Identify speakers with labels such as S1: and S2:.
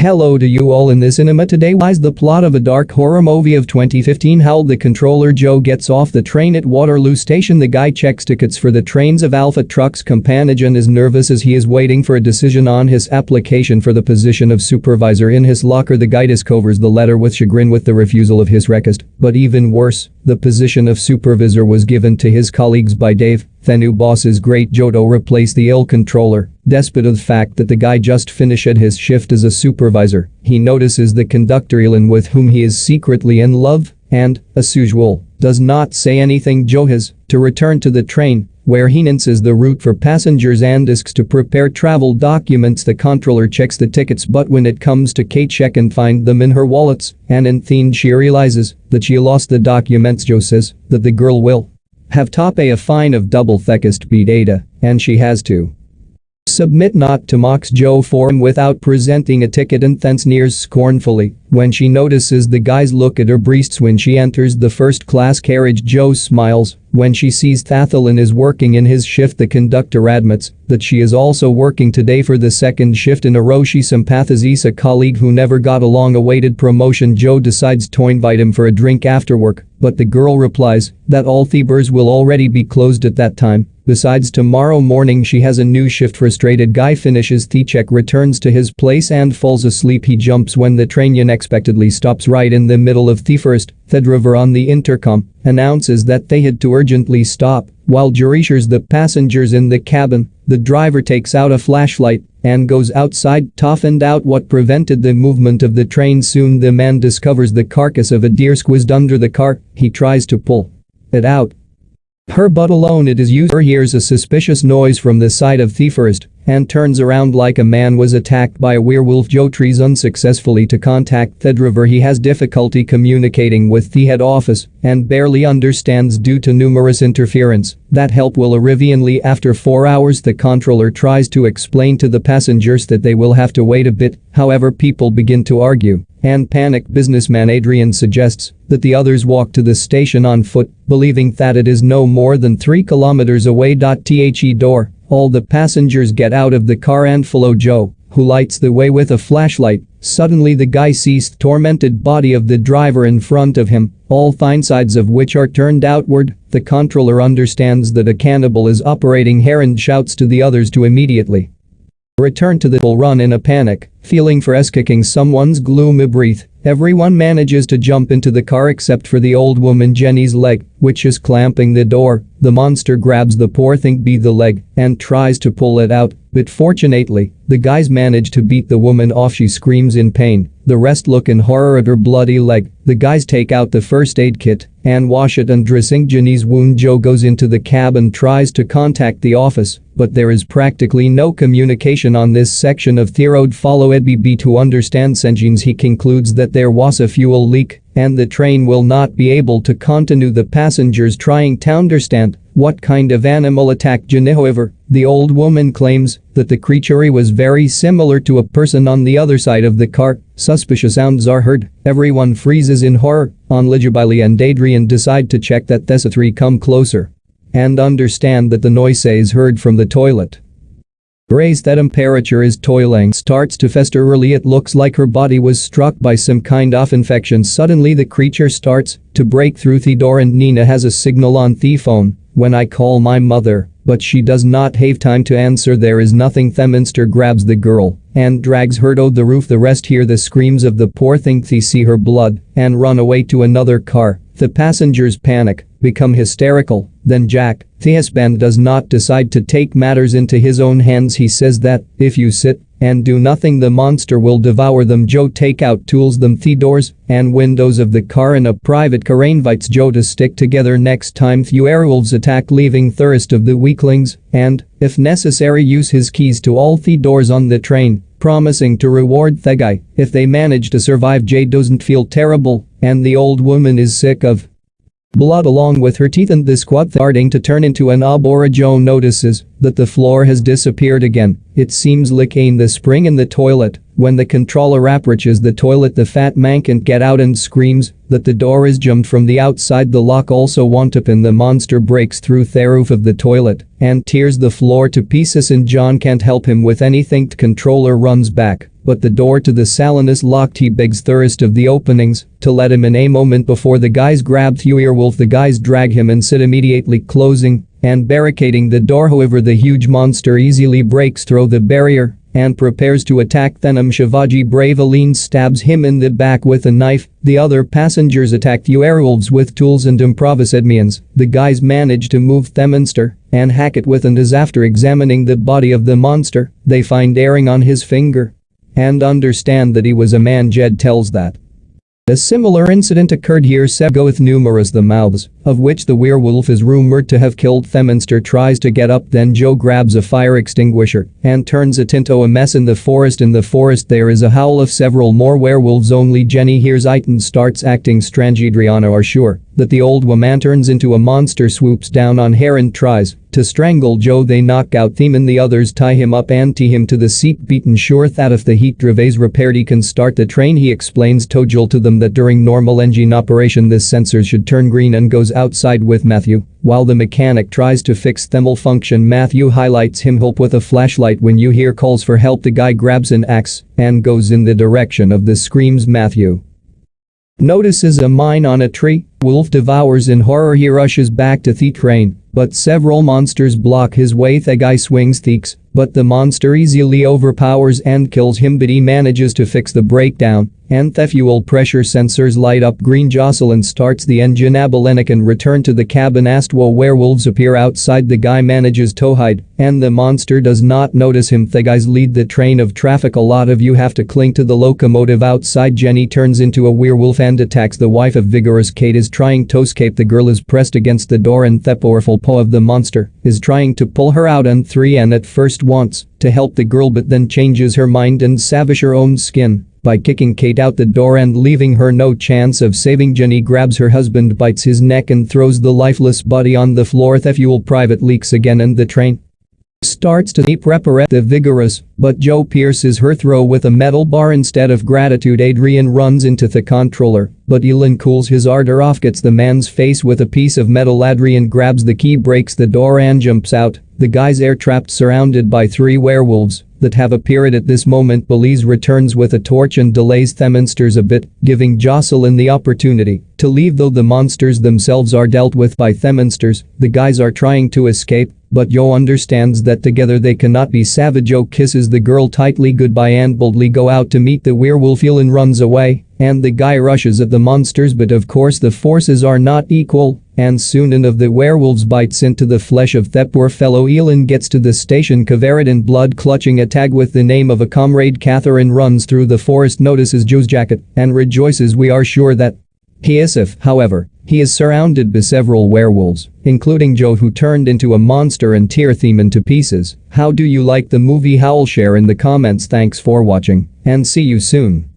S1: Hello to you all. In this cinema today lies the plot of a dark horror movie of 2015. Howl. The controller Joe gets off the train at Waterloo Station. The guy checks tickets for the trains of Alpha Truck's companion and is nervous as he is waiting for a decision on his application for the position of supervisor. In his locker, the guy discovers the letter with chagrin with the refusal of his request. But even worse, the position of supervisor was given to his colleagues by Dave. The new boss is great. Joe to replace the ill controller. Despite of the fact that the guy just finished his shift as a supervisor, he notices the conductor Elin, with whom he is secretly in love, and, as usual, does not say anything. Joe has to return to the train, where he announces the route for passengers and asks to prepare travel documents. The controller checks the tickets, but when it comes to Kate, check and find them in her wallets, and in the end she realizes that she lost the documents. Joe says that the girl will have to pay a fine of double thickest B data, and she has to submit not to mocks Joe form without presenting a ticket, and then sneers scornfully when she notices the guys look at her breasts. When she enters the first-class carriage, Joe smiles. When she sees Thathalin is working in his shift, the conductor admits that she is also working today for the second shift in a row. She sympathizes a colleague who never got a long-awaited promotion. Joe decides to invite him for a drink after work, but the girl replies that all the bars will already be closed at that time. Besides, tomorrow morning she has a new shift. Frustrated guy finishes the check, returns to his place and falls asleep. He jumps when the train unexpectedly stops right in the middle of the first. The driver on the intercom announces that they had to urgently stop. While Joe reassures the passengers in the cabin, the driver takes out a flashlight and goes outside to find out what prevented the movement of the train. Soon the man discovers the carcass of a deer squeezed under the car. He tries to pull it out, but alone it is useless. Hears a suspicious noise from the side of the forest and turns around like a man was attacked by a werewolf. Joe tries unsuccessfully to contact the driver. He has difficulty communicating with the head office and barely understands due to numerous interference that help will arrive only after 4 hours. The controller tries to explain to the passengers that they will have to wait a bit. However, people begin to argue and panic. Businessman Adrian suggests that the others walk to the station on foot, believing that it is no more than 3 kilometers away. The door. All the passengers get out of the car and follow Joe, who lights the way with a flashlight. Suddenly the guy sees the tormented body of the driver in front of him, all fine sides of which are turned outward. The controller understands that a cannibal is operating here and shouts to the others to immediately return to the run. In a panic, feeling for kicking someone's gloomy breath, everyone manages to jump into the car except for the old woman Jenny's leg, which is clamping the door. The monster grabs the poor thing by the leg and tries to pull it out, but fortunately, the guys manage to beat the woman off. She screams in pain. The rest look in horror at her bloody leg. The guys take out the first aid kit and wash it, undressing Jenny's wound. Joe goes into the cab and tries to contact the office, but there is practically no communication on this section of the road. Follow EBB to understand engines. He concludes that there was a fuel leak and the train will not be able to continue. The passengers trying to understand what kind of animal attacked Jenny. However, the old woman claims that the creature was very similar to a person on the other side of the car. Suspicious sounds are heard. Everyone freezes in horror. Billy and Adrian decide to check that the three come closer and understand that the noise is heard from the toilet. Raised that temperature is toiling starts to fester early. It looks like her body was struck by some kind of infection. Suddenly the creature starts to break through the door and Nina has a signal on the phone. When I call my mother, but she does not have time to answer. There is nothing. The monster grabs the girl and drags her to the roof. The rest hear the screams of the poor thing. They see her blood and run away to another car. The passengers panic, become hysterical. Then Jack, the husband, does not decide to take matters into his own hands. He says that if you sit and do nothing, the monster will devour them. Joe take out tools them the doors and windows of the car in a private car. Invites Joe to stick together next time the werewolves attack, leaving the rest of the weaklings, and, if necessary, use his keys to all the doors on the train, promising to reward the guy if they manage to survive. Jay doesn't feel terrible, and the old woman is sick of blood along with her teeth and the squad starting to turn into an Abora. Joe notices that the floor has disappeared again. It seems like in the spring in the toilet. When the controller approaches the toilet, the fat man can't get out and screams that the door is jammed from the outside. The lock also won't open. The monster breaks through the roof of the toilet and tears the floor to pieces, and John can't help him with anything. The controller runs back but the door to the salon is locked. He begs Thirst of the openings to let him in. A moment before the guys grab the werewolf, the guys drag him inside, immediately closing and barricading the door. However, the huge monster easily breaks through the barrier and prepares to attack them. Shivaji Braveline stabs him in the back with a knife. The other passengers attack the werewolves with tools and improvised means. The guys manage to move the monster and hack it with, and as after examining the body of the monster, they find earring on his finger and understand that he was a man. Jed tells that a similar incident occurred here. Seb go with numerous the mouths, of which the werewolf is rumored to have killed. Theminster tries to get up, then Joe grabs a fire extinguisher and turns it into a mess in the forest. In the forest there is a howl of several more werewolves. Only Jenny hears it and starts acting strange. Adriana are sure that the old woman turns into a monster, swoops down on her and tries to strangle Joe. They knock out Theme and the others tie him up and tie him to the seat. Beaten sure that if the heat drive is repaired he can start the train. He explains to Joel to them that during normal engine operation this sensor should turn green and goes outside with Matthew. While the mechanic tries to fix the malfunction, Matthew highlights him help with a flashlight. When you hear calls for help, the guy grabs an axe and goes in the direction of the screams. Matthew notices a mine on a tree. Wolf devours in horror. He rushes back to the train, but several monsters block his way. The guy swings theeks, but the monster easily overpowers and kills him, but he manages to fix the breakdown and the fuel pressure sensors light up green. Jocelyn starts the engine. Abelena can return to the cabin. Astro werewolves appear outside. The guy manages to hide and the monster does not notice him. The guys lead the train of traffic. A lot of you have to cling to the locomotive outside. Jenny turns into a werewolf and attacks the wife of Vigorous. Kate is trying to escape. The girl is pressed against the door and the powerful paw of the monster is trying to pull her out. And 3 at first wants to help the girl but then changes her mind and saves her own skin by kicking Kate out the door and leaving her no chance of saving. Jenny grabs her husband, bites his neck and throws the lifeless body on the floor. The fuel private leaks again and the train starts to reparate the Vigorous, but Joe pierces her throat with a metal bar instead of gratitude. Adrian runs into the controller, but Elon cools his ardor off, gets the man's face with a piece of metal. Adrian grabs the key, breaks the door and jumps out. The guys are trapped, surrounded by 3 werewolves that have appeared at this moment. Belize returns with a torch and delays Theminsters a bit, giving Jocelyn the opportunity to leave, though the monsters themselves are dealt with by Theminsters. The guys are trying to escape, but Joe understands that together they cannot be savage. Joe kisses the girl tightly goodbye and boldly go out to meet the werewolf. Elon runs away and the guy rushes at the monsters, but of course the forces are not equal and soon enough the werewolves bites into the flesh of that poor fellow. Elon gets to the station, covered in blood, clutching a tag with the name of a comrade. Catherine runs through the forest, notices Joe's jacket and rejoices. We are sure that he is safe. However, he is surrounded by several werewolves, including Joe, who turned into a monster and tear Theme into pieces. How do you like the movie Howl? Share in the comments. Thanks for watching and see you soon.